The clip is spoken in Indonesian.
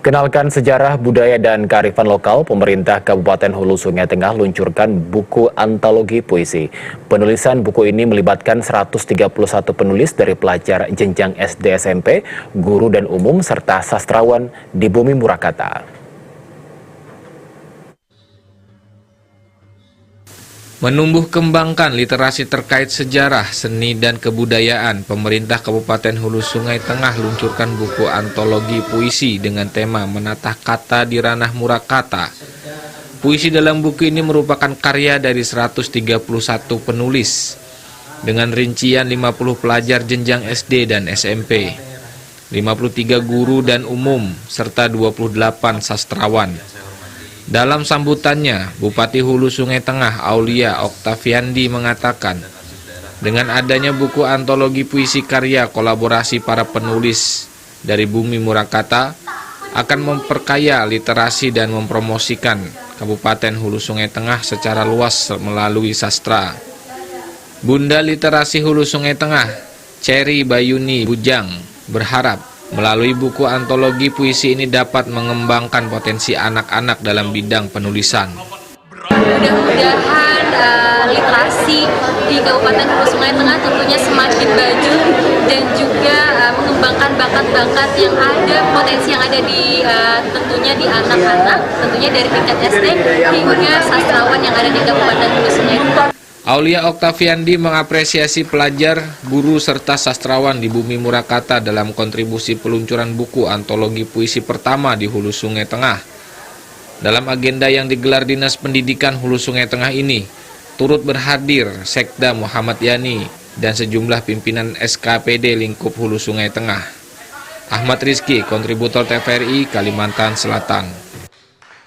Kenalkan sejarah, budaya, dan kearifan lokal, pemerintah Kabupaten Hulu Sungai Tengah luncurkan buku antologi puisi. Penulisan buku ini melibatkan 131 penulis dari pelajar jenjang SD SMP, guru dan umum, serta sastrawan di Bumi Murakata. Menumbuh kembangkan literasi terkait sejarah, seni, dan kebudayaan, pemerintah Kabupaten Hulu Sungai Tengah luncurkan buku antologi puisi dengan tema Menatah Kata di Ranah Murakata. Puisi dalam buku ini merupakan karya dari 131 penulis, dengan rincian 50 pelajar jenjang SD dan SMP, 53 guru dan umum, serta 28 sastrawan. Dalam sambutannya, Bupati Hulu Sungai Tengah Aulia Oktaviandi mengatakan, dengan adanya buku antologi puisi karya kolaborasi para penulis dari Bumi Murakata akan memperkaya literasi dan mempromosikan Kabupaten Hulu Sungai Tengah secara luas melalui sastra. Bunda Literasi Hulu Sungai Tengah, Cherry Bayuni Bujang, berharap melalui buku antologi puisi ini dapat mengembangkan potensi anak-anak dalam bidang penulisan. Mudah-mudahan literasi di Kabupaten Hulu Sungai Tengah tentunya semakin maju dan juga mengembangkan bakat-bakat yang ada, potensi yang ada di tentunya di anak-anak, tentunya dari tingkat SD hingga sastrawan yang ada di Kabupaten Hulu Sungai Tengah. Aulia Oktaviandi mengapresiasi pelajar, guru, serta sastrawan di Bumi Murakata dalam kontribusi peluncuran buku antologi puisi pertama di Hulu Sungai Tengah. Dalam agenda yang digelar Dinas Pendidikan Hulu Sungai Tengah ini, turut berhadir Sekda Muhammad Yani dan sejumlah pimpinan SKPD lingkup Hulu Sungai Tengah. Ahmad Rizky, kontributor TVRI Kalimantan Selatan.